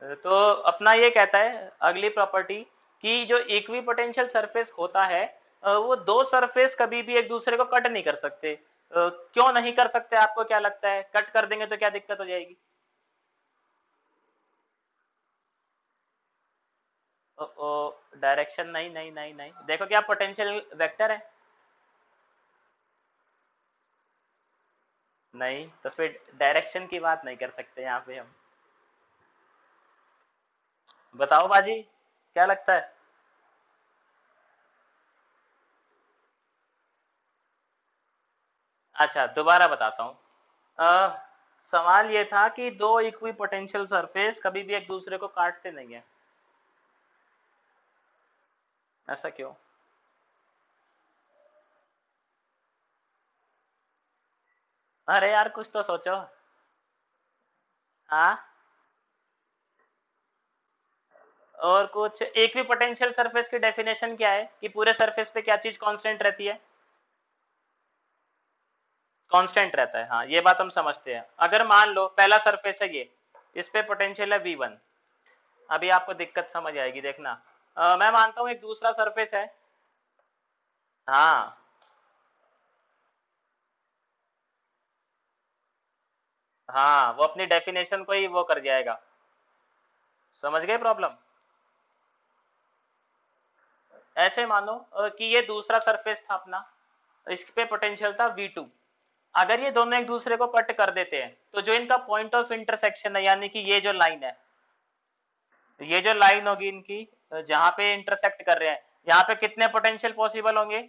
तो अपना ये कहता है अगली प्रॉपर्टी कि जो इक्वी पोटेंशियल सरफेस होता है वो दो सरफेस कभी भी एक दूसरे को कट नहीं कर सकते। क्यों नहीं कर सकते, आपको क्या लगता है? कट कर देंगे तो क्या दिक्कत हो जाएगी? ओ, डायरेक्शन नहीं नहीं नहीं नहीं, देखो क्या पोटेंशियल वेक्टर है। नहीं तो फिर डायरेक्शन की बात नहीं कर सकते यहाँ पे हम। बताओ बाजी, क्या लगता है? अच्छा दोबारा बताता हूँ। सवाल ये था कि दो इक्वी पोटेंशियल सरफेस कभी भी एक दूसरे को काटते नहीं है। ऐसा क्यों? अरे यार कुछ तो सोचो। हाँ, और कुछ इक्वी पोटेंशियल सरफेस की डेफिनेशन क्या है कि पूरे सरफेस पे क्या चीज कांस्टेंट रहती है? कांस्टेंट रहता है, हाँ ये बात हम समझते हैं। अगर मान लो पहला सरफेस है ये, इस पे पोटेंशियल है V1। अभी आपको दिक्कत समझ आएगी, देखना। मैं मानता हूँ एक दूसरा सरफेस है। हाँ हाँ, वो अपनी डेफिनेशन को ही वो कर जाएगा। समझ गए प्रॉब्लम? ऐसे मानो कि ये दूसरा सरफेस था अपना, इस पे पोटेंशियल था V2। अगर ये दोनों एक दूसरे को कट कर देते हैं तो जो इनका पॉइंट ऑफ इंटरसेक्शन है, यानी कि ये जो लाइन है, ये जो लाइन होगी इनकी जहां पे इंटरसेक्ट कर रहे हैं, यहाँ पे कितने पोटेंशियल पॉसिबल होंगे?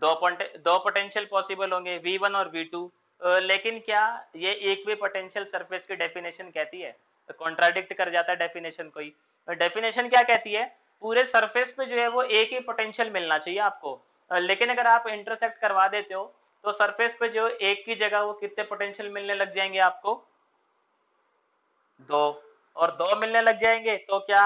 दो पोटेंशियल पॉसिबल होंगे, V1 और V2। लेकिन क्या ये एक भी पोटेंशियल सरफेस की डेफिनेशन कहती है? तो कॉन्ट्राडिक्ट कर जाता है डेफिनेशन को ही। डेफिनेशन क्या कहती है? पूरे सरफेस पे जो है वो एक ही पोटेंशियल मिलना चाहिए आपको। लेकिन अगर आप इंटरसेक्ट करवा देते हो तो सरफेस पे जो एक की जगह वो कितने पोटेंशियल मिलने लग जाएंगे आपको? दो। और दो मिलने लग जाएंगे तो क्या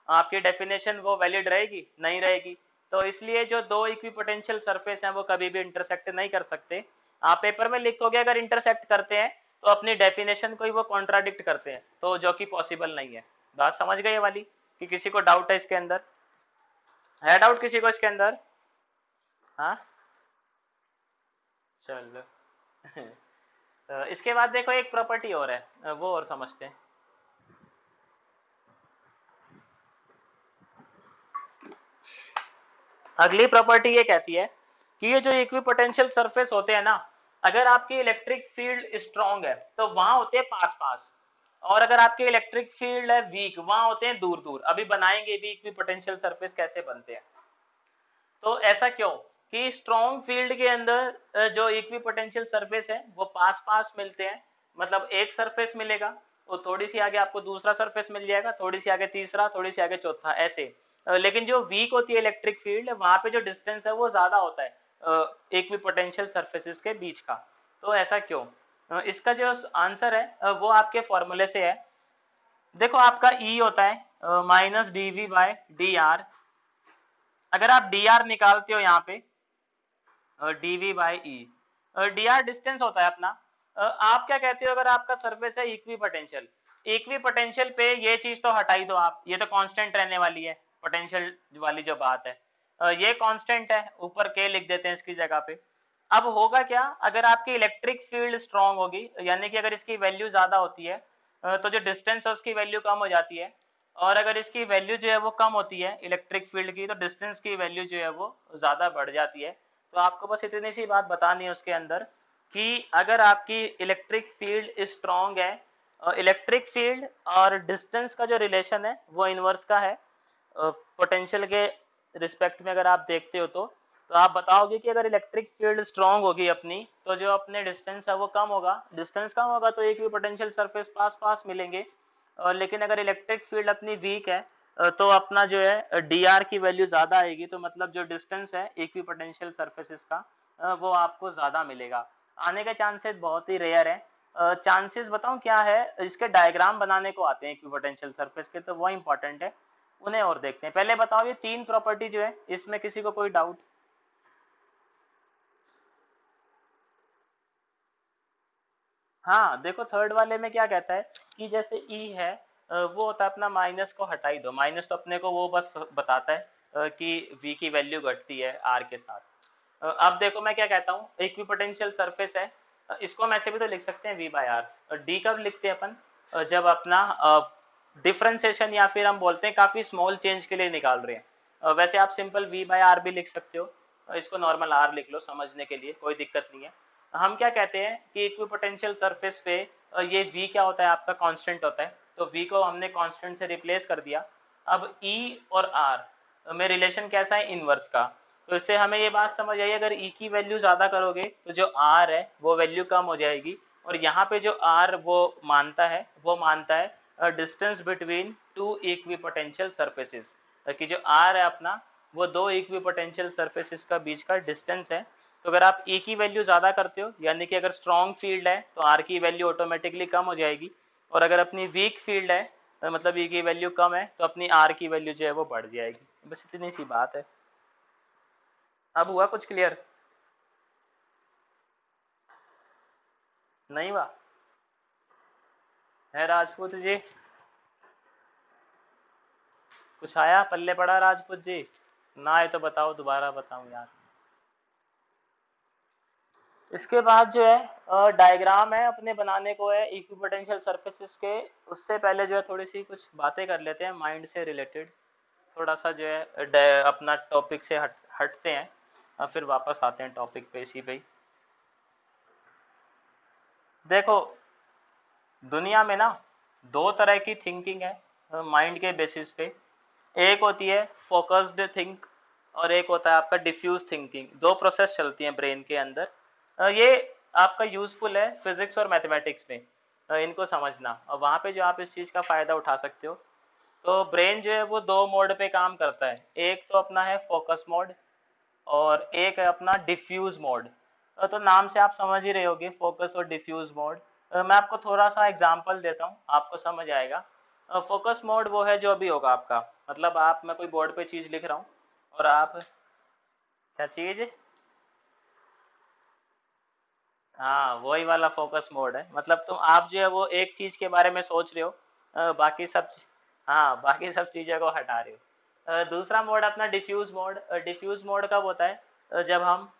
आपकी डेफिनेशन वो वैलिड रहेगी? नहीं रहेगी। तो इसलिए जो दो इक्विपोटेंशियल सरफेस हैं वो कभी भी इंटरसेक्ट नहीं कर सकते। आप पेपर में लिखोगे अगर इंटरसेक्ट करते हैं तो अपनी डेफिनेशन को ही वो कॉन्ट्राडिक्ट करते हैं, तो जो कि पॉसिबल नहीं है। बात समझ गए ये वाली? कि किसी को डाउट है इसके अंदर? है डाउट किसी को इसके अंदर? हाँ, चलो। तो इसके बाद देखो एक प्रॉपर्टी और है, वो और समझते हैं। अगली प्रॉपर्टी ये कहती है कि ये जो इक्विपोटेंशियल सरफेस होते हैं ना, अगर आपकी इलेक्ट्रिक फील्ड स्ट्रांग है तो वहां होते हैं पास पास, और अगर आपकी इलेक्ट्रिक फील्ड है वीक वहां होते हैं दूर दूर। अभी बनाएंगे भी इक्विपोटेंशियल सरफेस कैसे बनते हैं। तो ऐसा क्यों कि स्ट्रॉन्ग फील्ड के अंदर जो इक्विपोटेंशियल सरफेस है वो पास पास मिलते हैं। मतलब एक सरफेस मिलेगा, वो थोड़ी सी आगे आपको दूसरा सरफेस मिल जाएगा, थोड़ी सी आगे तीसरा, थोड़ी सी आगे चौथा, ऐसे। लेकिन जो वीक होती है इलेक्ट्रिक फील्ड, वहां पे जो डिस्टेंस है वो ज्यादा होता है इक्विपोटेंशियल सरफेसेस के बीच का। तो ऐसा क्यों? इसका जो आंसर है वो आपके फॉर्मूले से है। देखो आपका ई होता है -dv/dr। अगर आप dr निकालते हो यहाँ पे, dv/e, dr डिस्टेंस होता है अपना। आप क्या कहते हो, अगर आपका सरफेस है इक्वी पोटेंशियल, इक्वी पोटेंशियल पे ये चीज तो हटा ही दो आप, ये तो कांस्टेंट रहने वाली है पोटेंशियल वाली जो बात है। ये कांस्टेंट है, ऊपर के लिख देते हैं इसकी जगह पे। अब होगा क्या, अगर आपकी इलेक्ट्रिक फील्ड स्ट्रांग होगी, यानी कि अगर इसकी वैल्यू ज्यादा होती है तो जो डिस्टेंस है उसकी वैल्यू कम हो जाती है। और अगर इसकी वैल्यू जो है वो कम होती है इलेक्ट्रिक फील्ड की, तो डिस्टेंस की वैल्यू जो है वो ज्यादा बढ़ जाती है। तो आपको बस इतनी सी बात बतानी है उसके अंदर कि अगर आपकी इलेक्ट्रिक फील्ड स्ट्रांग है, इलेक्ट्रिक फील्ड और डिस्टेंस का जो रिलेशन है वो इनवर्स का है पोटेंशियल के रिस्पेक्ट में। अगर आप देखते हो तो आप बताओगे कि अगर इलेक्ट्रिक फील्ड स्ट्रांग होगी अपनी, तो जो अपने डिस्टेंस है वो कम होगा। डिस्टेंस कम होगा तो एक भी पोटेंशियल सरफेस पास पास मिलेंगे। लेकिन अगर इलेक्ट्रिक फील्ड अपनी वीक है तो अपना जो है डी आर की वैल्यू ज्यादा आएगी, तो मतलब जो डिस्टेंस है इक्वी पोटेंशियल सर्फेसिस का वो आपको ज्यादा मिलेगा। आने के चांसेस बहुत ही रेयर है। चांसेस बताऊं क्या है, इसके डायग्राम बनाने को आते हैं इक्वी पोटेंशियल सर्फेस के, तो वो इंपॉर्टेंट है। उन्हें और देखते हैं। पहले बताओ ये तीन प्रॉपर्टी जो है इसमें किसी को कोई डाउट? हाँ देखो थर्ड वाले में क्या कहता है ई जैसे ई है वो होता है अपना माइनस को हटा ही दो, माइनस तो अपने को वो बस बताता है कि v की वैल्यू घटती है r के साथ। अब देखो मैं क्या कहता हूँ, इक्विपोटेंशियल सरफेस है, इसको हम ऐसे भी तो लिख सकते हैं v बाय आर। डी कब लिखते हैं अपन, जब अपना डिफरेंशिएशन या फिर हम बोलते हैं काफी स्मॉल चेंज के लिए निकाल रहे हैं। वैसे आप सिंपल v बाय आर भी लिख सकते हो, इसको नॉर्मल r लिख लो समझने के लिए, कोई दिक्कत नहीं है। हम क्या कहते हैं कि इक्विपोटेंशियल सरफेस पे ये v क्या होता है आपका कांस्टेंट होता है, तो v को हमने कांस्टेंट से रिप्लेस कर दिया। अब e और r में रिलेशन कैसा है, इनवर्स का। तो इससे हमें ये बात समझ आई, अगर e की वैल्यू ज्यादा करोगे तो जो r है वो वैल्यू कम हो जाएगी, और यहाँ पे जो r वो मानता है distance between two equipotential surfaces, कि जो r है अपना वो दो इक्विपोटेंशियल सरफेसेस का बीच का डिस्टेंस है। तो अगर आप e की वैल्यू ज्यादा करते हो, यानी कि अगर स्ट्रॉन्ग फील्ड है तो r की वैल्यू ऑटोमेटिकली कम हो जाएगी, और अगर अपनी वीक फील्ड है मतलब e की वैल्यू कम है तो अपनी r की वैल्यू जो है वो बढ़ जाएगी। बस इतनी सी बात है। अब हुआ कुछ क्लियर? नहीं हुआ है राजपूत जी? कुछ आया पल्ले पड़ा राजपूत जी? ना आए तो बताओ, दोबारा बताऊं यार। इसके बाद जो है डायग्राम है अपने बनाने को है इक्विपोटेंशियल सरफेसेस के, उससे पहले जो है थोड़ी सी कुछ बातें कर लेते हैं माइंड से रिलेटेड, थोड़ा सा जो है अपना टॉपिक से हटते हैं और फिर वापस आते हैं टॉपिक पे इसी पे ही। देखो दुनिया में ना दो तरह की थिंकिंग है माइंड के बेसिस पे, एक होती है फोकस्ड थिंक और एक होता है आपका डिफ्यूज थिंकिंग। दो प्रोसेस चलती हैं ब्रेन के अंदर, ये आपका यूजफुल है फिजिक्स और मैथमेटिक्स में, इनको समझना, और वहाँ पे जो आप इस चीज़ का फ़ायदा उठा सकते हो। तो ब्रेन जो है वो दो मोड पे काम करता है, एक तो अपना है फोकस मोड और एक है अपना डिफ्यूज मोड। तो नाम से आप समझ ही रहे होगे फोकस और डिफ्यूज मोड। मैं आपको थोड़ा सा एग्जांपल देता हूँ, आपको समझ आएगा। फोकस मोड वो है जो अभी होगा आपका, मतलब आप, मैं कोई बोर्ड पे चीज लिख रहा हूँ और आप, क्या चीज, हाँ वही वाला फोकस मोड है, मतलब तुम आप जो है वो एक चीज के बारे में सोच रहे हो, बाकी सब, हाँ बाकी सब चीजों को हटा रहे हो। दूसरा मोड अपना डिफ्यूज मोड। डिफ्यूज मोड कब होता है, जब हम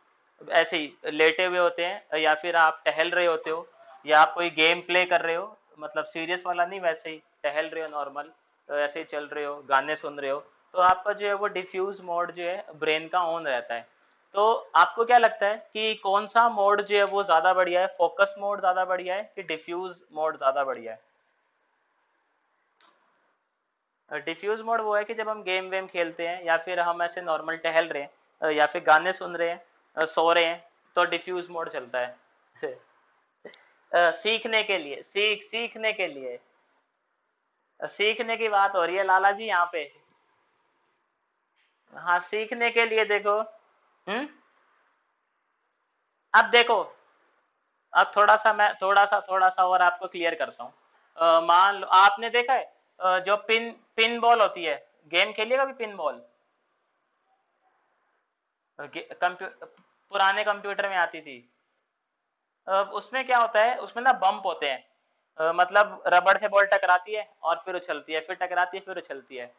ऐसे ही लेटे हुए होते हैं या फिर आप टहल रहे होते हो या आप कोई गेम प्ले कर रहे हो, मतलब सीरियस वाला नहीं, वैसे ही टहल रहे हो नॉर्मल, ऐसे ही चल रहे हो, गाने सुन रहे हो, तो आपका जो है वो डिफ्यूज मोड जो है ब्रेन का ऑन रहता है। तो आपको क्या लगता है कि कौन सा मोड जो है वो ज्यादा बढ़िया है, फोकस मोड ज्यादा बढ़िया है कि डिफ्यूज मोड ज्यादा बढ़िया है? डिफ्यूज मोड वो है कि जब हम गेम वेम खेलते हैं या फिर हम ऐसे नॉर्मल टहल रहे हैं या फिर गाने सुन रहे हैं, सो रहे हैं, तो डिफ्यूज मोड चलता है। सीखने के लिए, सीखने के लिए, सीखने की बात हो रही है लाला जी यहाँ पे। हाँ सीखने के लिए देखो। अब देखो, अब थोड़ा सा और आपको क्लियर करता हूँ। मान लो आपने देखा है जो पिन पिन बॉल होती है, गेम खेलिएगा कभी पिन बॉल? पुराने कंप्यूटर में आती थी। उसमें क्या होता है, उसमें ना बम्प होते हैं, मतलब रबड़ से बॉल टकराती है और फिर उछलती है, फिर टकराती है फिर उछलती है।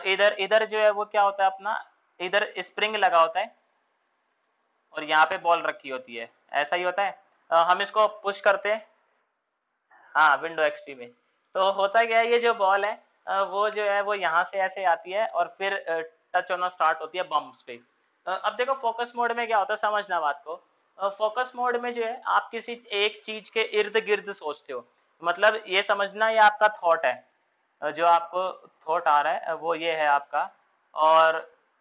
इधर इधर जो है वो क्या होता है अपना, इधर स्प्रिंग लगा होता है और यहाँ पे बॉल रखी होती है, ऐसा ही होता है। हम इसको पुश करते हैं, हाँ विंडो एक्सपी में। तो होता क्या है, ये जो बॉल है वो जो है वो यहाँ से ऐसे आती है और फिर टच होना स्टार्ट होती है बम्प्स पे। अब देखो फोकस मोड में क्या होता है, समझना बात को। फोकस मोड में जो है आप किसी एक चीज के इर्द गिर्द सोचते हो, मतलब ये समझना ये आपका थॉट है, जो आपको थॉट आ रहा है वो ये है आपका, और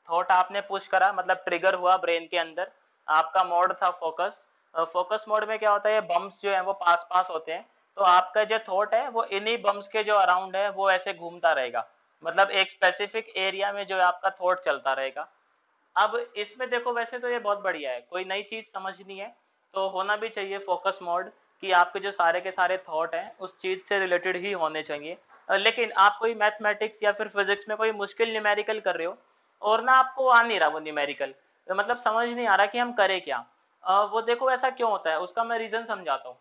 थॉट आपने पुश करा मतलब ट्रिगर हुआ ब्रेन के अंदर, आपका मोड था फोकस। फोकस मोड में क्या होता है, ये बम्प्स जो है वो पास पास होते हैं, तो आपका जो थॉट है वो इन्हीं बम्प्स के जो अराउंड है वो ऐसे घूमता रहेगा, मतलब एक स्पेसिफिक एरिया में जो है आपका थॉट चलता रहेगा। अब इसमें देखो वैसे तो ये बहुत बढ़िया है, कोई नई चीज समझनी है तो होना भी चाहिए फोकस मोड, कि आपके जो सारे के सारे थॉट हैं उस चीज से रिलेटेड ही होने चाहिए। लेकिन आप कोई मैथमेटिक्स या फिर फिजिक्स में कोई मुश्किल न्यूमेरिकल कर रहे हो और ना आपको आ नहीं रहा वो न्यूमेरिकल, मतलब समझ नहीं आ रहा कि हम करें क्या, वो देखो ऐसा क्यों होता है, उसका मैं रीजन समझाता हूँ।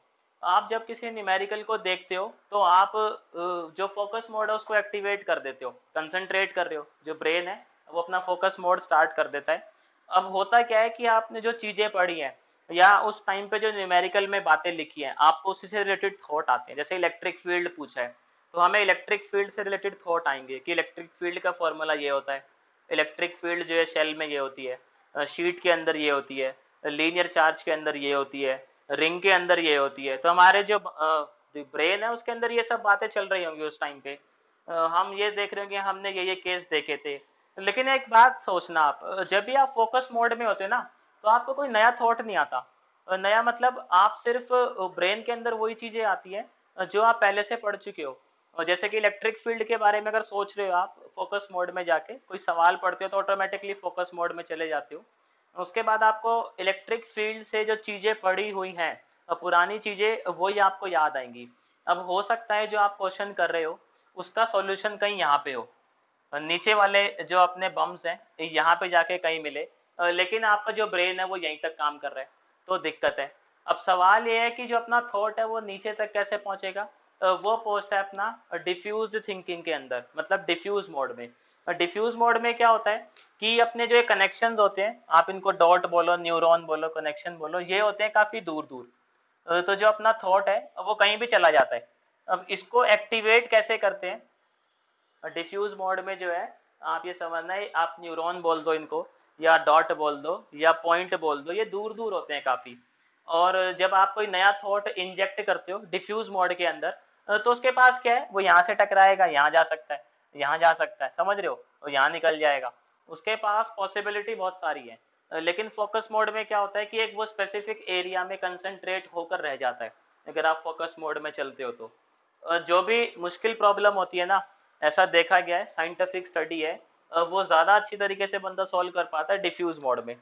आप जब किसी न्यूमेरिकल को देखते हो तो आप जो फोकस मोड है उसको एक्टिवेट कर देते हो, कंसंट्रेट कर रहे हो, जो ब्रेन है वो अपना फोकस मोड स्टार्ट कर देता है। अब होता क्या है कि आपने जो चीजें पढ़ी हैं या उस टाइम पे जो न्यूमेरिकल में बातें लिखी हैं आपको उसी से रिलेटेड थॉट आते हैं। जैसे इलेक्ट्रिक फील्ड पूछा है तो हमें इलेक्ट्रिक फील्ड से रिलेटेड थॉट आएंगे कि इलेक्ट्रिक फील्ड का फॉर्मूला ये होता है, इलेक्ट्रिक फील्ड जो है शेल में ये होती है, शीट के अंदर ये होती है, लीनियर चार्ज के अंदर ये होती है, रिंग के अंदर ये होती है। तो हमारे जो ब्रेन है उसके अंदर ये सब बातें चल रही होंगी उस टाइम पे। हम ये देख रहे होंगे हमने ये केस देखे थे। लेकिन एक बात सोचना आप, जब भी आप फोकस मोड में होते ना तो आपको कोई नया थॉट नहीं आता। नया मतलब आप सिर्फ ब्रेन के अंदर वही चीजें आती है जो आप पहले से पढ़ चुके हो। और जैसे कि इलेक्ट्रिक फील्ड के बारे में अगर सोच रहे हो आप फोकस मोड में जाके कोई सवाल पढ़ते हो तो ऑटोमेटिकली फोकस मोड में चले जाते हो। उसके बाद आपको इलेक्ट्रिक फील्ड से जो चीजें पड़ी हुई हैं पुरानी चीजें वही आपको याद आएंगी। अब हो सकता है जो आप क्वेश्चन कर रहे हो उसका सॉल्यूशन कहीं यहाँ पे हो, नीचे वाले जो अपने बम्स हैं यहाँ पे जाके कहीं मिले, लेकिन आपका जो ब्रेन है वो यहीं तक काम कर रहा है, तो दिक्कत है। अब सवाल ये है कि जो अपना थॉट है वो नीचे तक कैसे पहुंचेगा। वो पहुंचता है अपना डिफ्यूज्ड थिंकिंग के अंदर, मतलब डिफ्यूज मोड में। डिफ्यूज मोड में क्या होता है कि अपने जो कनेक्शंस होते हैं, आप इनको डॉट बोलो, न्यूरॉन बोलो, कनेक्शन बोलो, ये होते हैं काफी दूर दूर। तो जो अपना थॉट है वो कहीं भी चला जाता है। अब इसको एक्टिवेट कैसे करते हैं, डिफ्यूज मोड में जो है आप ये समझना है, आप न्यूरॉन बोल दो इनको या डॉट बोल दो या पॉइंट बोल दो, ये दूर दूर होते हैं काफी। और जब आप कोई नया थॉट इंजेक्ट करते हो डिफ्यूज मोड के अंदर तो उसके पास क्या है, वो यहाँ से टकराएगा, यहाँ जा सकता है, यहाँ जा सकता है, समझ रहे हो, और यहाँ निकल जाएगा। उसके पास पॉसिबिलिटी बहुत सारी है। लेकिन फोकस मोड में क्या होता है कि एक वो स्पेसिफिक एरिया में कंसंट्रेट होकर रह जाता है अगर आप फोकस मोड में चलते हो तो। जो भी मुश्किल प्रॉब्लम होती है ना, ऐसा देखा गया है, साइंटिफिक स्टडी है, वो ज्यादा अच्छी तरीके से बंदा सॉल्व कर पाता है डिफ्यूज मोड में।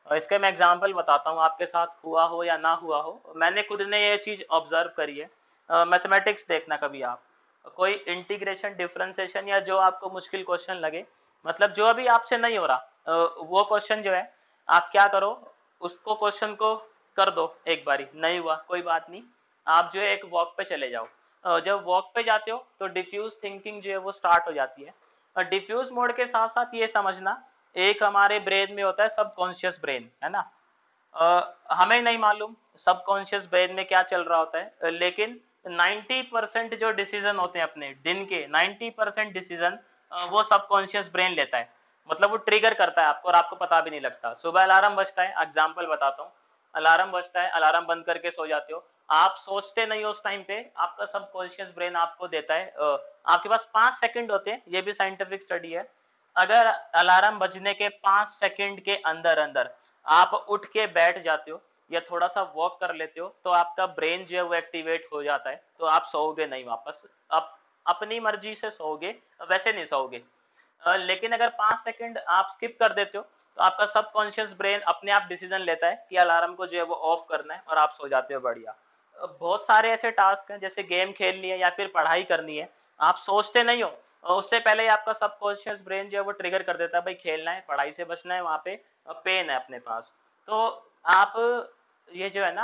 इसके मैं एग्जांपल बताता हूँ, आपके साथ हुआ हो या ना हुआ हो, मैंने खुद ने ये चीज ऑब्जर्व करी है। मैथमेटिक्स देखना कभी आप, कोई इंटीग्रेशन, डिफरेंशिएशन या जो आपको मुश्किल क्वेश्चन लगे, मतलब जो अभी आपसे नहीं हो रहा वो क्वेश्चन जो है, आप क्या करो, उसको क्वेश्चन को कर दो एक बारी, नहीं हुआ कोई बात नहीं, आप जो है एक वॉक पे चले जाओ। जब वॉक पे जाते हो तो डिफ्यूज थिंकिंग जो है वो स्टार्ट हो जाती है। और डिफ्यूज मोड के साथ साथ ये समझना, एक हमारे ब्रेन में होता है सबकॉन्शियस ब्रेन, है ना। हमें नहीं मालूम सबकॉन्शियस ब्रेन में क्या चल रहा होता है, लेकिन 90% जो डिसीजन होते हैं अपने दिन के, 90% डिसीजन वो सबकॉन्शियस ब्रेन लेता है। मतलब वो ट्रिगर करता है आपको और आपको पता भी नहीं लगता। सुबह अलार्म बजता है, एग्जाम्पल बताता हूँ, अलार्म बजता है, अलार्म बंद करके सो जाते हो, आप सोचते नहीं हो उस टाइम पे, आपका सबकॉन्शियस ब्रेन आपको देता है, आपके पास 5 सेकंड होते हैं, ये भी साइंटिफिक स्टडी है। अगर अलार्म बजने के 5 सेकंड के अंदर अंदर आप उठ के बैठ जाते हो या थोड़ा सा वॉक कर लेते हो तो आपका ब्रेन जो है वो एक्टिवेट हो जाता है, तो आप सोओगे नहीं वापस, आप अपनी मर्जी से सोओगे, वैसे नहीं सोओगे। लेकिन अगर 5 सेकंड आप स्किप कर देते हो तो आपका सबकॉन्शियस ब्रेन अपने आप डिसीजन लेता है कि अलार्म को जो है वो ऑफ करना है और आप सो जाते हो बढ़िया। बहुत सारे ऐसे टास्क हैं, जैसे गेम खेलनी है या फिर पढ़ाई करनी है, आप सोचते नहीं हो और उससे पहले ही आपका सबकॉन्शियस ब्रेन जो है वो ट्रिगर कर देता है, भाई खेलना है, पढ़ाई से बचना है, वहाँ पे पेन है अपने पास। तो आप ये जो है ना,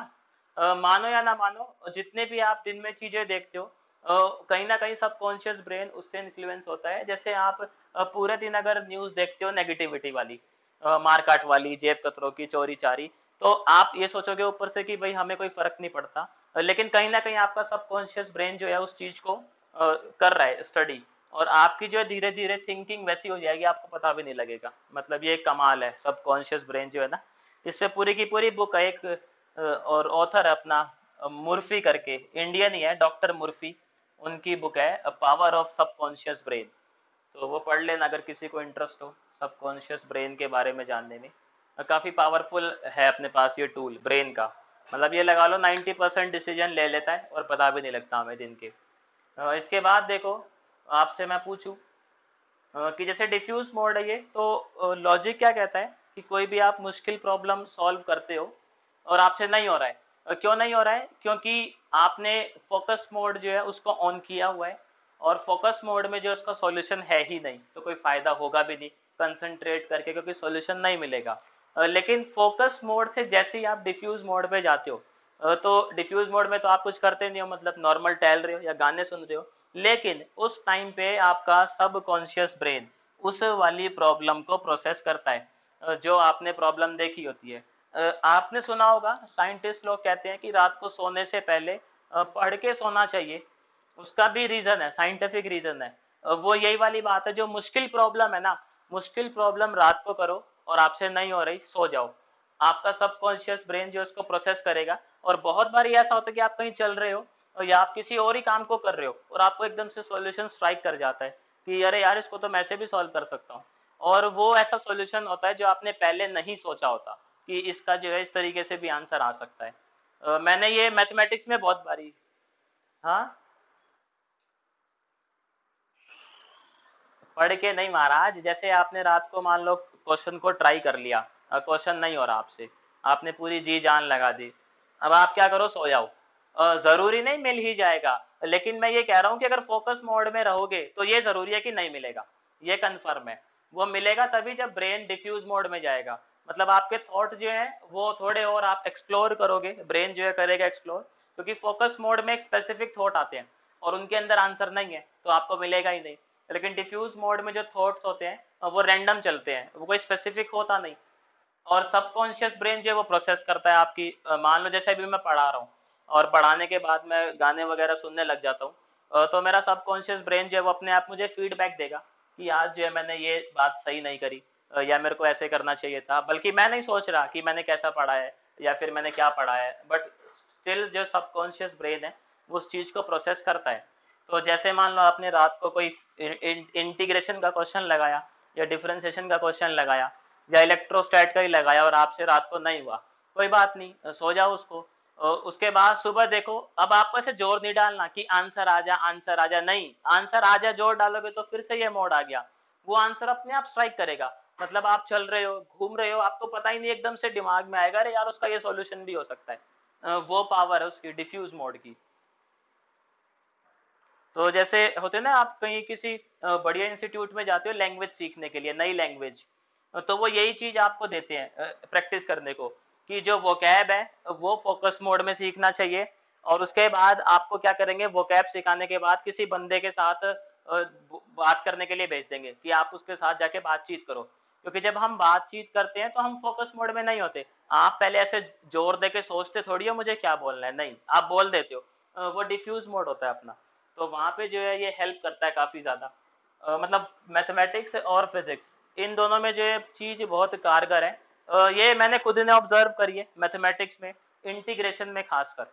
मानो या ना मानो, जितने भी आप दिन में चीजें देखते हो कहीं ना कहीं सबकॉन्शियस ब्रेन उससे इन्फ्लुएंस होता है। जैसे आप पूरे दिन अगर न्यूज देखते हो नेगेटिविटी वाली, मारकाट वाली, जेब कतरों की, चोरी चारी, तो आप ये सोचोगे ऊपर से कि भाई हमें कोई फर्क नहीं पड़ता, लेकिन कहीं ना कहीं आपका सबकॉन्शियस ब्रेन जो है उस चीज को कर रहा है स्टडी, और आपकी जो है धीरे धीरे थिंकिंग वैसी हो जाएगी, आपको पता भी नहीं लगेगा। मतलब ये कमाल है सबकॉन्शियस ब्रेन जो है ना। इस पे पूरी की पूरी बुक है, एक और ऑथर है अपना मुर्फी करके, इंडियन ही है, डॉक्टर मुर्फी, उनकी बुक है पावर ऑफ सबकॉन्शियस ब्रेन। तो वो पढ़ लेना अगर किसी को इंटरेस्ट हो सबकॉन्शियस ब्रेन के बारे में जानने में। काफ़ी पावरफुल है अपने पास ये टूल ब्रेन का। मतलब ये लगा लो 90% डिसीजन ले लेता है और पता भी नहीं लगता हमें दिन के। इसके बाद देखो, आपसे मैं पूछूं कि जैसे डिफ्यूज मोड है ये, तो लॉजिक क्या कहता है कि कोई भी आप मुश्किल प्रॉब्लम सॉल्व करते हो और आपसे नहीं हो रहा है, क्यों नहीं हो रहा है, क्योंकि आपने फोकस मोड जो है उसको ऑन किया हुआ है, और फोकस मोड में जो उसका सॉल्यूशन है ही नहीं, तो कोई फायदा होगा भी नहीं कंसंट्रेट करके, क्योंकि सॉल्यूशन नहीं मिलेगा। लेकिन फोकस मोड से जैसे ही आप डिफ्यूज मोड पे जाते हो तो डिफ्यूज मोड में तो आप कुछ करते नहीं हो, मतलब नॉर्मल टहल रहे हो या गाने सुन रहे हो, लेकिन उस टाइम पे आपका सब कॉन्शियस ब्रेन उस वाली प्रॉब्लम को प्रोसेस करता है, जो आपने प्रॉब्लम देखी होती है। आपने सुना होगा साइंटिस्ट लोग कहते हैं कि रात को सोने से पहले पढ़ के सोना चाहिए। उसका भी रीजन है, साइंटिफिक रीजन है। वो यही वाली बात है, जो मुश्किल प्रॉब्लम है ना, मुश्किल प्रॉब्लम रात को करो और आपसे नहीं हो रही, सो जाओ। आपका सबकॉन्शियस ब्रेन जो इसको प्रोसेस करेगा। और बहुत बार ऐसा होता है कि आप कहीं चल रहे हो और या आप किसी और ही काम को कर रहे हो और आपको एकदम से सॉल्यूशन स्ट्राइक कर जाता है कि अरे यार इसको तो मैं ऐसे भी सॉल्व कर सकता हूँ। और वो ऐसा सॉल्यूशन होता है जो आपने पहले नहीं सोचा होता कि इसका जो है इस तरीके से भी आंसर आ सकता है। मैंने ये मैथमेटिक्स में बहुत बारी। हाँ, पढ़ के नहीं महाराज, जैसे आपने रात को मान लो क्वेश्चन को ट्राई कर लिया, क्वेश्चन नहीं हो रहा आपसे, आपने पूरी जी जान लगा दी, अब आप क्या करो, सो जाओ। जरूरी नहीं मिल ही जाएगा, लेकिन मैं ये कह रहा हूँ कि अगर फोकस मोड में रहोगे तो ये जरूरी है कि नहीं मिलेगा, ये कंफर्म है। वो मिलेगा तभी जब ब्रेन डिफ्यूज मोड में जाएगा, मतलब आपके थॉट जो है वो थोड़े और आप एक्सप्लोर करोगे, ब्रेन जो है करेगा एक्सप्लोर, क्योंकि फोकस मोड में एक स्पेसिफिक थॉट आते हैं और उनके अंदर आंसर नहीं है तो आपको मिलेगा ही नहीं। लेकिन डिफ्यूज मोड में जो थॉट्स होते हैं वो रैंडम चलते हैं, वो कोई स्पेसिफिक होता नहीं। और सबकॉन्शियस ब्रेन जो है वो प्रोसेस करता है आपकी, मान लो जैसे अभी मैं पढ़ा रहा हूँ और पढ़ाने के बाद मैं गाने वगैरह सुनने लग जाता हूँ, तो मेरा सबकॉन्शियस ब्रेन जो है वो अपने आप मुझे फीडबैक देगा कि आज जो है मैंने ये बात सही नहीं करी, या मेरे को ऐसे करना चाहिए था, बल्कि मैं नहीं सोच रहा कि मैंने कैसा पढ़ा है या फिर मैंने क्या पढ़ा है, बट स्टिल जो सबकॉन्शियस ब्रेन है वो उस चीज को प्रोसेस करता है। तो जैसे मान लो आपने रात को कोई इंटीग्रेशन का क्वेश्चन लगाया या डिफरेंशिएशन का क्वेश्चन लगाया या इलेक्ट्रोस्टैट का ही लगाया और आपसे रात को नहीं हुआ, कोई बात नहीं, सो जाओ उसको। उसके बाद सुबह देखो, अब आपको ऐसे जोर नहीं डालना कि आंसर आ जा, आंसर आ जा, नहीं, आंसर आ जा जोर डालोगे तो फिर से ये मोड आ गया, वो आंसर अपने आप स्ट्राइक करेगा। मतलब आप चल रहे हो, घूम रहे हो, आपको पता ही नहीं, एकदम से दिमाग में आएगा अरे यार उसका ये सॉल्यूशन भी हो सकता है। वो पावर है उसकी डिफ्यूज मोड की। तो जैसे होते ना, आप कहीं किसी बढ़िया इंस्टीट्यूट में जाते हो लैंग्वेज सीखने के लिए, नई लैंग्वेज, तो वो यही चीज आपको देते हैं प्रैक्टिस करने को, कि जो वोकैब है वो फोकस मोड में सीखना चाहिए। और उसके बाद आपको क्या करेंगे, वोकैब सिखाने के बाद किसी बंदे के साथ बात करने के लिए भेज देंगे कि आप उसके साथ जाके बातचीत करो, क्योंकि जब हम बातचीत करते हैं तो हम फोकस मोड में नहीं होते। आप पहले ऐसे जोर दे के सोचते थोड़ी हो मुझे क्या बोलना है, नहीं, आप बोल देते हो, वो डिफ्यूज मोड होता है अपना। तो वहाँ पे जो है ये हेल्प करता है काफी ज्यादा। मतलब मैथमेटिक्स और फिजिक्स, इन दोनों में जो है चीज बहुत कारगर है। ये मैंने खुद ने ऑब्जर्व करी है मैथमेटिक्स में, इंटीग्रेशन में खासकर।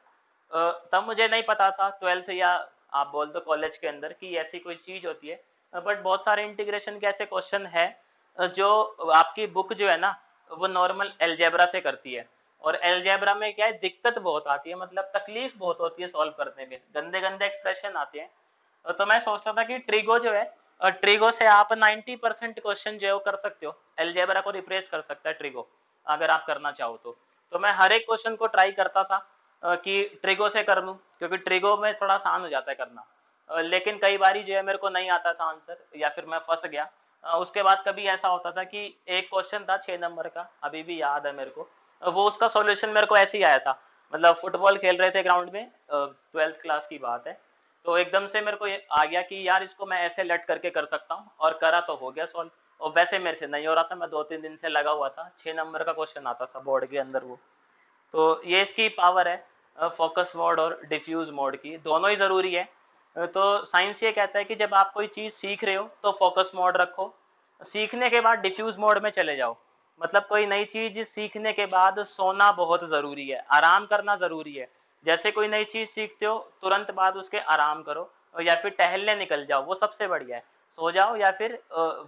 तब मुझे नहीं पता था ट्वेल्थ या आप बोल दो कॉलेज के अंदर कि ऐसी कोई चीज होती है, बट बहुत सारे इंटीग्रेशन के ऐसे क्वेश्चन है जो आपकी बुक जो है ना वो नॉर्मल एलजेब्रा से करती है। और एलजेब्रा में क्या है, दिक्कत बहुत आती है, मतलब तकलीफ बहुत होती है सॉल्व करने में, गंदे गंदे एक्सप्रेशन आते हैं। तो मैं सोचता था कि ट्रिगो जो है, ट्रिगो से आप 90% क्वेश्चन जो है वो कर सकते हो, एलजेब्रा को रिप्लेस कर सकता है ट्रिगो, अगर आप करना चाहो तो मैं हर एक क्वेश्चन को ट्राई करता था कि ट्रिगो से कर लूं, क्योंकि ट्रिगो में थोड़ा आसान हो जाता है करना। लेकिन कई बारी जो है मेरे को नहीं आता था आंसर या फिर मैं फंस गया। उसके बाद कभी ऐसा होता था कि एक क्वेश्चन था 6 नंबर का, अभी भी याद है मेरे को, वो उसका सॉल्यूशन मेरे को ऐसे ही आया था। मतलब फुटबॉल खेल रहे थे ग्राउंड में, ट्वेल्थ क्लास की बात है, तो एकदम से मेरे को ये आ गया कि यार इसको मैं ऐसे लट करके कर सकता हूँ, और करा तो हो गया सॉल्व। और वैसे मेरे से नहीं हो रहा था, मैं 2-3 दिन से लगा हुआ था, 6 नंबर का क्वेश्चन आता था बोर्ड के अंदर वो। तो ये इसकी पावर है फोकस मोड और डिफ्यूज मोड की, दोनों ही जरूरी है। तो साइंस ये कहता है कि जब आप कोई चीज सीख रहे हो तो फोकस मोड रखो, सीखने के बाद डिफ्यूज मोड में चले जाओ। मतलब कोई नई चीज सीखने के बाद सोना बहुत जरूरी है, आराम करना जरूरी है। जैसे कोई नई चीज सीखते हो तुरंत बाद उसके आराम करो, या फिर टहलने निकल जाओ, वो सबसे बढ़िया है। सो जाओ या फिर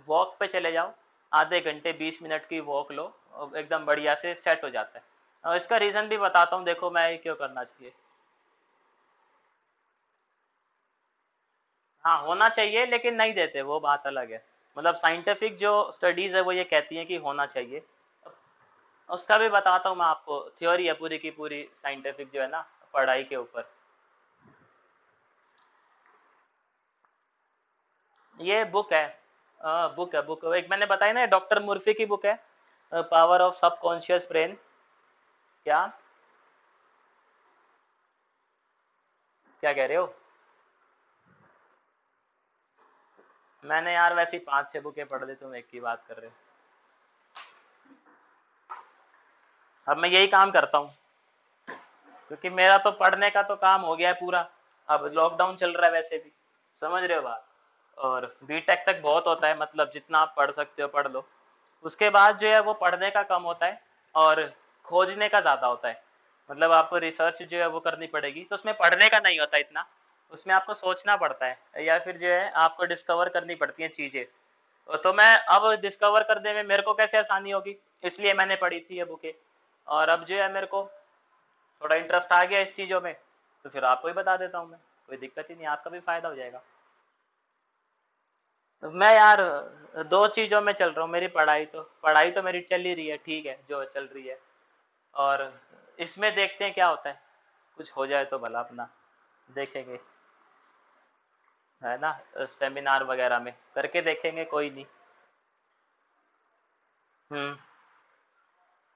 वॉक पे चले जाओ, आधे घंटे 20 मिनट की वॉक लो, एकदम बढ़िया से सेट हो जाता है। इसका रीजन भी बताता हूँ, देखो मैं क्यों करना चाहिए। हाँ होना चाहिए लेकिन नहीं देते, वो बात अलग है। मतलब साइंटिफिक जो स्टडीज है वो ये कहती हैं कि होना चाहिए। उसका भी बताता हूँ मैं आपको, थ्योरी है पूरी की पूरी साइंटिफिक जो है ना, पढ़ाई के ऊपर। ये बुक है, बुक एक मैंने बताई ना, डॉक्टर मुर्फी की बुक है, पावर ऑफ सबकॉन्शियस ब्रेन। क्या? क्या कह रहे हो? मैंने यार वैसी 5-6 बुकें पढ़ ली, तुम एक की बात कर रहे हो। अब मैं यही काम करता हूँ, क्योंकि मेरा तो पढ़ने का तो काम हो गया है पूरा। अब लॉकडाउन चल रहा है वैसे भी, समझ रहे हो बात। और बीटेक तक बहुत होता है, मतलब जितना आप पढ़ सकते हो पढ़ लो। उसके बाद जो है वो पढ़ने का कम होता है और खोजने का ज़्यादा होता है। मतलब आपको रिसर्च जो है वो करनी पड़ेगी, तो उसमें पढ़ने का नहीं होता इतना, उसमें आपको सोचना पड़ता है, या फिर जो है आपको डिस्कवर करनी पड़ती हैं चीज़ें। तो मैं अब डिस्कवर करने में मेरे को कैसे आसानी होगी, इसलिए मैंने पढ़ी थी ये बुकें। और अब जो है मेरे को थोड़ा इंटरेस्ट आ गया इस चीज़ों में, तो फिर आपको ही बता देता हूँ मैं, कोई दिक्कत ही नहीं, आपका भी फायदा हो जाएगा। तो मैं यार दो चीज़ों में चल रहा हूँ, मेरी पढ़ाई तो मेरी चल ही रही है, ठीक है जो चल रही है। और इसमें देखते हैं क्या होता है, कुछ हो जाए तो भला अपना देखेंगे, है ना। सेमिनार वगैरह में करके देखेंगे, कोई नहीं। हम्म।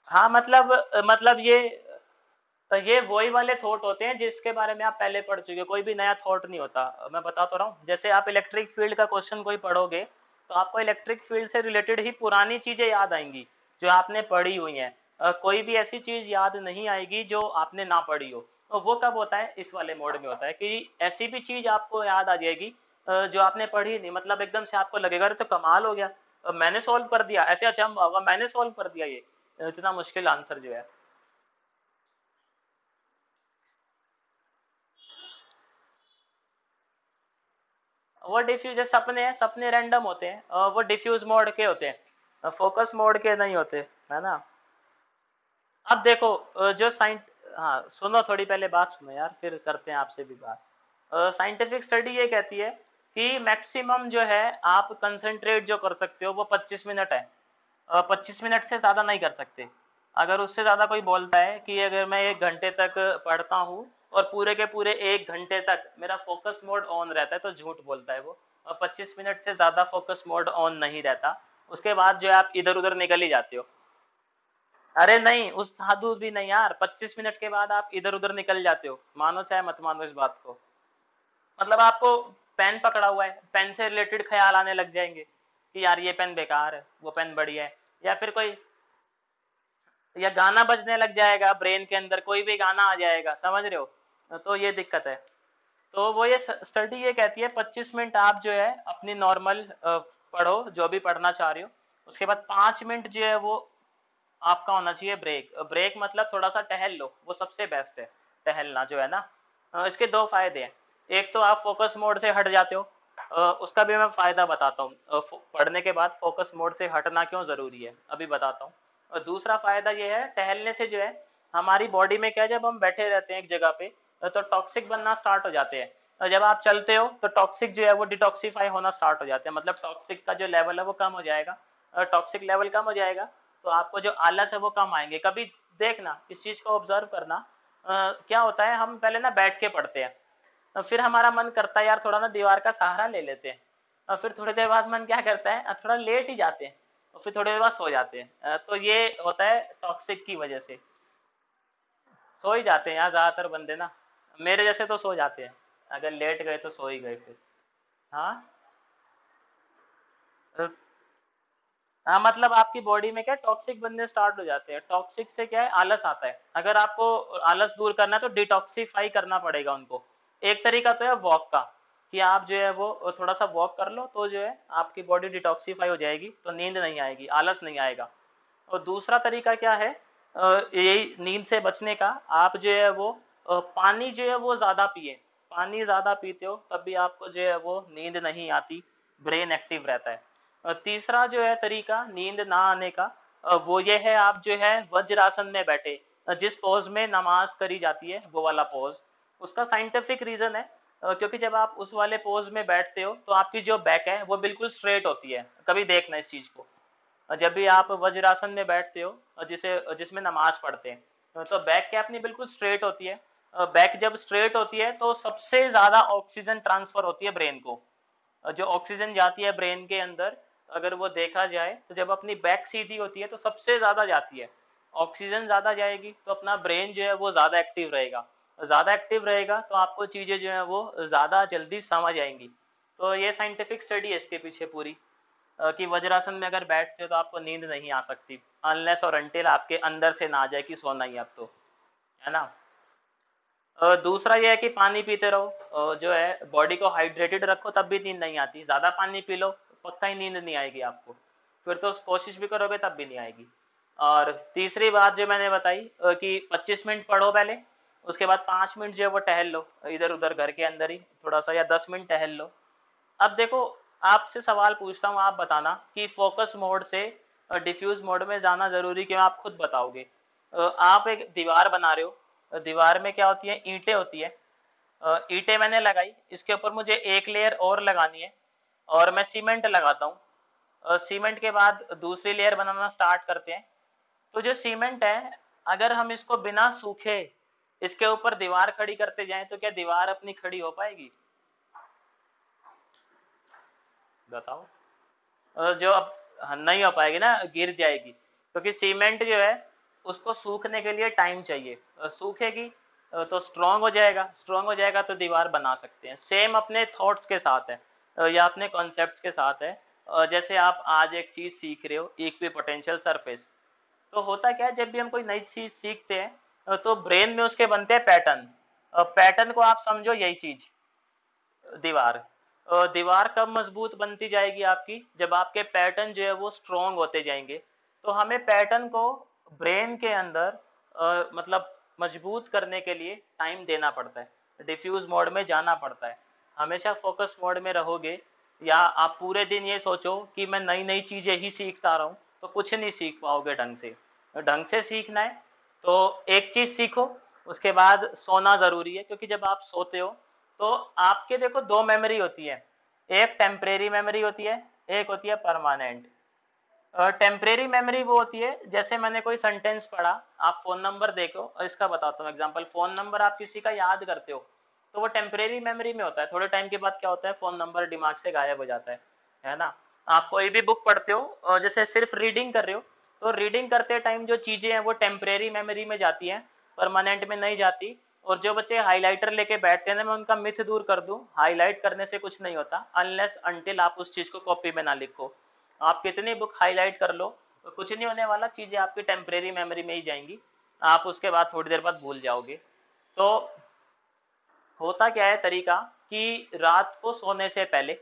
हाँ मतलब ये वही वाले थॉट होते हैं जिसके बारे में आप पहले पढ़ चुके हो, कोई भी नया थॉट नहीं होता। मैं बता तो रहा हूँ, जैसे आप इलेक्ट्रिक फील्ड का क्वेश्चन कोई पढ़ोगे, तो आपको इलेक्ट्रिक फील्ड से रिलेटेड ही पुरानी चीजें याद आएंगी जो आपने पढ़ी हुई हैं। कोई भी ऐसी चीज याद नहीं आएगी जो आपने ना पढ़ी हो। तो वो कब होता है, इस वाले मोड में होता है कि ऐसी भी चीज आपको याद आ जाएगी जो आपने पढ़ी नहीं, मतलब एकदम से आपको लगेगा अरे तो कमाल हो गया, मैंने सॉल्व कर दिया, ऐसे अचंभा होगा मैंने सॉल्व कर दिया ये इतना मुश्किल आंसर जो है। वो डिफ्यूज सपने हैं, सपने रैंडम होते हैं, वो डिफ्यूज मोड के होते हैं, फोकस मोड के नहीं होते, है ना। अब देखो जो साइंट हाँ सुनो, थोड़ी पहले बात सुनो यार, फिर करते हैं आपसे भी बात। साइंटिफिक स्टडी ये कहती है कि मैक्सिमम जो है आप कंसंट्रेट जो कर सकते हो वो 25 मिनट है। 25 मिनट से ज़्यादा नहीं कर सकते। अगर उससे ज़्यादा कोई बोलता है कि अगर मैं 1 घंटे तक पढ़ता हूँ और पूरे के पूरे 1 घंटे तक मेरा फोकस मोड ऑन रहता है, तो झूठ बोलता है वो। और 25 मिनट से ज़्यादा फोकस मोड ऑन नहीं रहता, उसके बाद जो है आप इधर उधर निकल ही जाते हो। अरे नहीं, उस साधु भी नहीं यार, 25 मिनट के बाद आप इधर उधर निकल जाते हो, मानो चाहे मत मानो इस बात को। मतलब आपको पेन पकड़ा हुआ है, पेन से रिलेटेड ख्याल आने लग जाएंगे कि यार ये पेन बेकार है, वो पेन बढ़िया है। या फिर कोई, या गाना बजने लग जाएगा ब्रेन के अंदर, कोई भी गाना आ जाएगा, समझ रहे हो, तो ये दिक्कत है। तो वो ये स्टडी ये कहती है 25 मिनट आप जो है अपनी नॉर्मल पढ़ो जो भी पढ़ना चाह रहे हो, उसके बाद 5 मिनट जो है वो आपका होना चाहिए ब्रेक। ब्रेक मतलब थोड़ा सा टहल लो, वो सबसे बेस्ट है टहलना जो है ना। इसके दो फायदे हैं, एक तो आप फोकस मोड से हट जाते हो, उसका भी मैं फायदा बताता हूँ। पढ़ने के बाद फोकस मोड से हटना क्यों जरूरी है अभी बताता हूँ। और दूसरा फायदा ये है, टहलने से जो है हमारी बॉडी में क्या है, जब हम बैठे रहते हैं एक जगह पे तो टॉक्सिक बनना स्टार्ट हो जाते हैं, और जब आप चलते हो तो टॉक्सिक जो है वो डिटॉक्सीफाई होना स्टार्ट हो जाते हैं, मतलब टॉक्सिक का जो लेवल है वो कम हो जाएगा। टॉक्सिक लेवल कम हो जाएगा तो आपको जो आलस है वो कम आएंगे। कभी देखना, इस चीज को ऑब्जर्व करना, क्या होता है हम पहले ना बैठ के पढ़ते हैं, फिर हमारा मन करता है यार थोड़ा ना दीवार का सहारा ले लेते हैं, और फिर थोड़ी देर बाद मन क्या करता है थोड़ा लेट ही जाते हैं, और फिर थोड़ी देर बाद सो जाते हैं। तो ये होता है टॉक्सिक की वजह से, सो ही जाते हैं यार ज्यादातर बंदे ना, मेरे जैसे तो सो जाते हैं, अगर लेट गए तो सो ही गए फिर। हाँ हाँ, मतलब आपकी बॉडी में क्या टॉक्सिक बनने स्टार्ट हो जाते हैं, टॉक्सिक से क्या है आलस आता है, अगर आपको आलस दूर करना है तो डिटॉक्सीफाई करना पड़ेगा उनको। एक तरीका तो है वॉक का, कि आप जो है वो थोड़ा सा वॉक कर लो तो जो है आपकी बॉडी डिटॉक्सीफाई हो जाएगी, तो नींद नहीं आएगी, आलस नहीं आएगा। और दूसरा तरीका क्या है, यही नींद से बचने का, आप जो है वो पानी जो है वो ज्यादा पिए, पानी ज्यादा पीते हो तब भी आपको जो है वो नींद नहीं आती, ब्रेन एक्टिव रहता है। तीसरा जो है तरीका नींद ना आने का, वो ये है आप जो है वज्रासन में बैठे, जिस पोज में नमाज करी जाती है वो वाला पोज। उसका साइंटिफिक रीजन है, क्योंकि जब आप उस वाले पोज में बैठते हो तो आपकी जो बैक है वो बिल्कुल स्ट्रेट होती है, कभी देखना इस चीज को। जब भी आप वज्रासन में बैठते हो जिसे जिसमें नमाज पढ़ते हैं, तो बैक क्या अपनी बिल्कुल स्ट्रेट होती है। बैक जब स्ट्रेट होती है तो सबसे ज्यादा ऑक्सीजन ट्रांसफर होती है ब्रेन को। जो ऑक्सीजन जाती है ब्रेन के अंदर, अगर वो देखा जाए तो जब अपनी बैक सीधी होती है तो सबसे ज्यादा जाती है, ऑक्सीजन ज्यादा जाएगी तो अपना ब्रेन जो है वो ज्यादा एक्टिव रहेगा। ज़्यादा एक्टिव रहेगा तो आपको चीज़ें जो है वो ज़्यादा जल्दी समझ आएंगी। तो ये साइंटिफिक स्टडी है इसके पीछे पूरी, कि वज्रासन में अगर बैठते हो तो आपको नींद नहीं आ सकती अनलेस और अनटिल आपके अंदर से ना आ जाए कि सोना ही अब तो, है ना। दूसरा ये है कि पानी पीते रहो, जो है बॉडी को हाइड्रेटेड रखो तब भी नींद नहीं आती, ज़्यादा पानी पी लो पक्का ही नींद नहीं आएगी आपको, फिर तो कोशिश भी करोगे तब भी नहीं आएगी। और तीसरी बात जो मैंने बताई, कि 25 मिनट पढ़ो पहले, उसके बाद 5 मिनट जो है वो टहल लो इधर उधर घर के अंदर ही थोड़ा सा, या 10 मिनट टहल लो। अब देखो, आपसे सवाल पूछता हूँ, आप बताना कि फोकस मोड से डिफ्यूज मोड में जाना जरूरी क्यों, आप खुद बताओगे। आप एक दीवार बना रहे हो, दीवार में क्या होती है, ईंटें होती है, ईंटें मैंने लगाई, इसके ऊपर मुझे एक लेयर और लगानी है और मैं सीमेंट लगाता हूँ, सीमेंट के बाद दूसरी लेयर बनाना स्टार्ट करते हैं। तो जो सीमेंट है, अगर हम इसको बिना सूखे इसके ऊपर दीवार खड़ी करते जाएं तो क्या दीवार अपनी खड़ी हो पाएगी, बताओ। जो अब नहीं हो पाएगी ना, गिर जाएगी, क्योंकि सीमेंट जो है उसको सूखने के लिए टाइम चाहिए, सूखेगी तो स्ट्रांग हो जाएगा, स्ट्रांग हो जाएगा तो दीवार बना सकते हैं। सेम अपने थॉट्स के साथ है, या अपने कॉन्सेप्ट के साथ है। जैसे आप आज एक चीज सीख रहे हो, इक्वी पोटेंशियल सरफेस, तो होता क्या है, जब भी हम कोई नई चीज सीखते हैं तो ब्रेन में उसके बनते हैं पैटर्न, पैटर्न को आप समझो यही चीज, दीवार, दीवार कब मजबूत बनती जाएगी आपकी, जब आपके पैटर्न जो है वो स्ट्रॉन्ग होते जाएंगे। तो हमें पैटर्न को ब्रेन के अंदर मतलब मजबूत करने के लिए टाइम देना पड़ता है, डिफ्यूज मोड में जाना पड़ता है। हमेशा फोकस मोड में रहोगे या आप पूरे दिन ये सोचो कि मैं नई नई चीजें ही सीखता रहूं, तो कुछ नहीं सीख पाओगे ढंग से। ढंग से सीखना है तो एक चीज सीखो, उसके बाद सोना जरूरी है, क्योंकि जब आप सोते हो तो आपके देखो दो मेमोरी होती है, एक टेम्परेरी मेमोरी होती है, एक होती है परमानेंट। टेम्परेरी मेमोरी वो होती है, जैसे मैंने कोई सेंटेंस पढ़ा, आप फोन नंबर देखो, और इसका बताता हूँ एग्जांपल, फोन नंबर आप किसी का याद करते हो तो वो टेम्परेरी मेमोरी में होता है, थोड़े टाइम के बाद क्या होता है, फोन नंबर दिमाग से गायब हो जाता है ना। आप कोई भी बुक पढ़ते हो और जैसे सिर्फ रीडिंग कर रहे हो, तो रीडिंग करते टाइम जो चीजें हैं वो टेम्परेरी मेमोरी में जाती हैं, परमानेंट में नहीं जाती। और जो बच्चे हाईलाइटर लेके बैठते हैं ना, मैं उनका मिथ दूर कर दूं, हाईलाइट करने से कुछ नहीं होता अनलेस अनटिल आप उस चीज को कॉपी में ना लिखो। आप कितनी बुक हाईलाइट कर लो तो कुछ नहीं होने वाला, चीजें आपकी टेम्परेरी मेमोरी में ही जाएंगी, आप उसके बाद थोड़ी देर बाद भूल जाओगे। तो होता क्या है तरीका, कि रात को सोने से पहले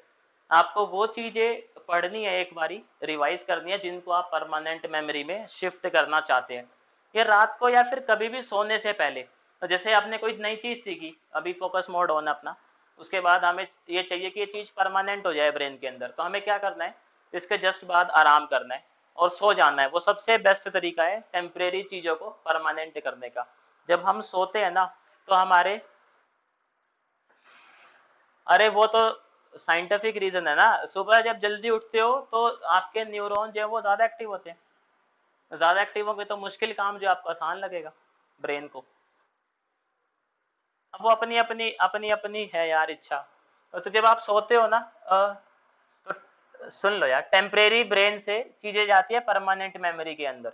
आपको वो चीजें पढ़नी है, एक बारी रिवाइज करनी है जिनको आप परमानेंट मेमोरी में शिफ्ट करना चाहते हैं। ये रात को या फिर कभी भी सोने से पहले, तो जैसे आपने कोई नई चीज सीखी, अभी फोकस मोड ऑन अपना, उसके बाद हमें ये चाहिए कि ये चीज परमानेंट हो जाए ब्रेन के अंदर, तो हमें क्या करना है, इसके जस्ट बाद आराम करना है और सो जाना है। वो सबसे बेस्ट तरीका है टेम्परेरी चीजों को परमानेंट करने का। जब हम सोते हैं ना तो हमारे, अरे वो तो साइंटिफिक रीजन है ना, सुबह जब जल्दी उठते हो तो आपके न्यूरॉन जो है वो ज्यादा एक्टिव होते हैं, ज्यादा एक्टिव होंगे तो मुश्किल काम जो आपको आसान लगेगा ब्रेन को। अब वो अपनी अपनी अपनी अपनी है यार इच्छा। तो जब आप सोते हो ना, तो सुन लो यार, टेम्परेरी ब्रेन से चीजें जाती है परमानेंट मेमोरी के अंदर,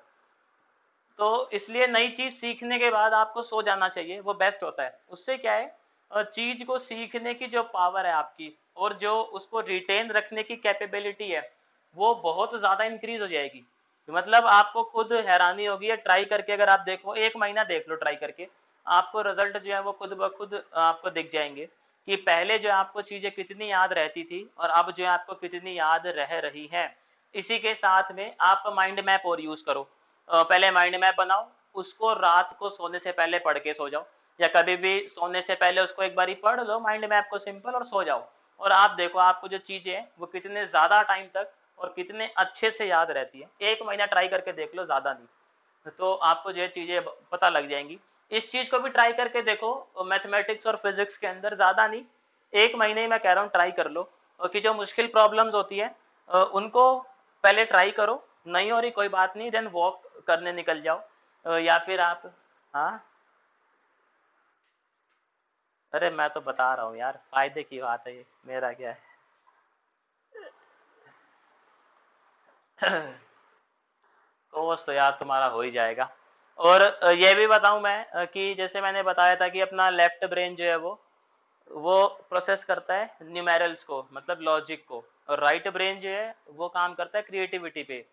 तो इसलिए नई चीज सीखने के बाद आपको सो जाना चाहिए, वो बेस्ट होता है। उससे क्या है, चीज को सीखने की जो पावर है आपकी और जो उसको रिटेन रखने की कैपेबिलिटी है वो बहुत ज्यादा इंक्रीज हो जाएगी। मतलब आपको खुद हैरानी होगी, ये ट्राई करके अगर आप देखो, एक महीना देख लो ट्राई करके, आपको रिजल्ट जो है वो खुद ब खुद आपको दिख जाएंगे कि पहले जो आपको चीजें कितनी याद रहती थी और अब जो है आपको कितनी याद रह रही है। इसी के साथ में आप माइंड मैप और यूज करो, पहले माइंड मैप बनाओ, उसको रात को सोने से पहले पढ़ के सो जाओ, या कभी भी सोने से पहले उसको एक बारी पढ़ लो माइंड मैप को सिंपल, और सो जाओ। और आप देखो आपको जो चीजें हैं वो कितने ज्यादा टाइम तक और कितने अच्छे से याद रहती है। एक महीना ट्राई करके देख लो, ज्यादा नहीं, तो आपको जो चीजें पता लग जाएंगी। इस चीज को भी ट्राई करके देखो, मैथमेटिक्स और फिजिक्स के अंदर, ज्यादा नहीं, एक महीने ही मैं कह रहा हूँ ट्राई कर लो, और कि जो मुश्किल प्रॉब्लम्स होती है उनको पहले ट्राई करो, नहीं हो रही कोई बात नहीं, देन वॉक करने निकल जाओ, या फिर आप, हाँ, अरे मैं तो बता रहा हूँ यार, फायदे की बात है ये, मेरा क्या है। कोर्स तो यार तुम्हारा हो ही जाएगा, और ये भी बताऊं मैं कि जैसे मैंने बताया था कि अपना लेफ्ट ब्रेन जो है वो प्रोसेस करता है न्यूमेरल्स को, मतलब लॉजिक को, और राइट ब्रेन जो है वो काम करता है क्रिएटिविटी पे।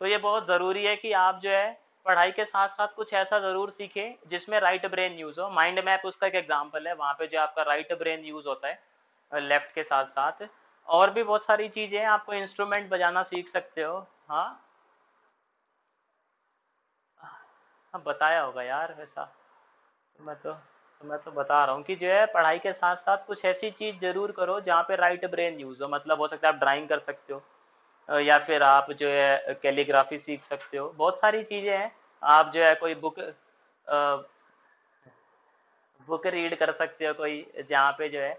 तो ये बहुत ज़रूरी है कि आप जो है पढ़ाई के साथ साथ कुछ ऐसा ज़रूर सीखें जिसमें राइट ब्रेन यूज़ हो। माइंड मैप उसका एक एग्जांपल है, वहाँ पे जो आपका राइट ब्रेन यूज़ होता है लेफ्ट के साथ साथ। और भी बहुत सारी चीज़ें हैं, आपको इंस्ट्रूमेंट बजाना सीख सकते हो। हाँ, हाँ बताया होगा यार वैसा। मैं तो बता रहा हूँ कि जो है पढ़ाई के साथ साथ कुछ ऐसी चीज़ जरूर करो जहाँ पे राइट ब्रेन यूज़ हो। मतलब हो सकता है आप ड्राइंग कर सकते हो, या फिर आप जो है कैलीग्राफी सीख सकते हो, बहुत सारी चीज़ें हैं। आप जो है कोई बुक रीड कर सकते हो कोई, जहाँ पे जो है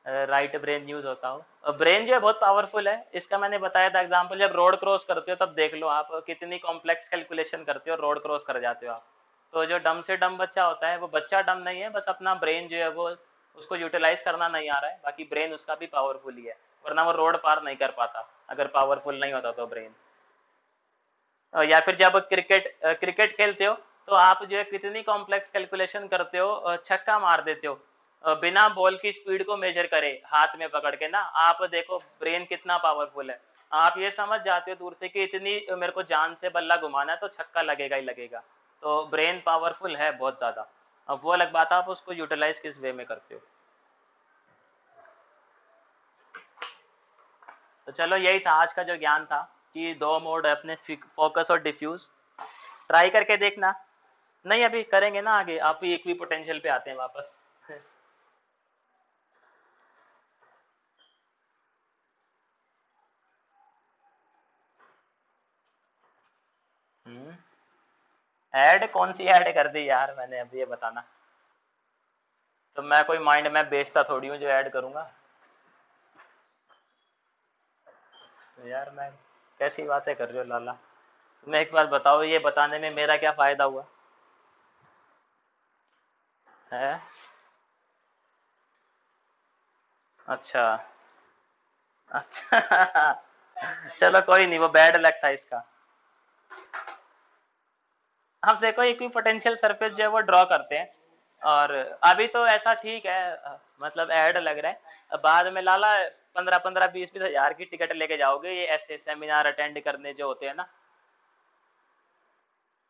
राइट ब्रेन यूज होता हो। ब्रेन जो है बहुत पावरफुल है, इसका मैंने बताया था एग्जांपल, जब रोड क्रॉस करते हो तब देख लो आप कितनी कॉम्प्लेक्स कैलकुलेशन करते हो, रोड क्रॉस कर जाते हो आप। तो जो डम से डम बच्चा होता है वो बच्चा डम नहीं है, बस अपना ब्रेन जो है वो उसको यूटिलाइज करना नहीं आ रहा है, बाकी ब्रेन उसका भी पावरफुल ही है, वरना वो रोड पार नहीं कर पाता अगर पावरफुल नहीं होता तो ब्रेन। या फिर जब क्रिकेट खेलते हो तो आप जो है कितनी कॉम्प्लेक्स कैलकुलेशन करते हो, छक्का मार देते हो बिना बॉल की स्पीड को मेजर करे हाथ में पकड़ के ना। आप देखो ब्रेन कितना पावरफुल है, आप ये समझ जाते हो दूर से कि इतनी मेरे को जान से बल्ला घुमाना है तो छक्का लगेगा ही लगेगा। तो ब्रेन पावरफुल है बहुत ज्यादा। अब वो अलग बात, आप उसको यूटिलाइज किस वे में करते हो। तो चलो यही था आज का जो ज्ञान था, कि दो मोड है अपने, फोकस और डिफ्यूज। ट्राई करके देखना। नहीं अभी करेंगे ना आगे, आप ही इक्वी पोटेंशियल पे आते हैं वापस। ऐड कौन सी ऐड कर दी यार मैंने, अभी ये बताना। तो मैं कोई माइंड मैप बेचता थोड़ी हूँ जो ऐड करूंगा। तो यार मैं कैसी बातें कर रहे हो लाला। तुम्हें एक बात बताओ, ये बताने में मेरा क्या फायदा हुआ है। अच्छा। अच्छा। चलो कोई नहीं, वो बैड लक था इसका। हम देखो इक्वी पोटेंशियल सरफेस जो है वो ड्रॉ करते हैं, और अभी तो ऐसा ठीक है, मतलब ऐड लग रहा है। बाद में लाला 15-15 20-20 हजार की टिकट लेके जाओगे ये ऐसे सेमिनार अटेंड करने जो होते हैं ना,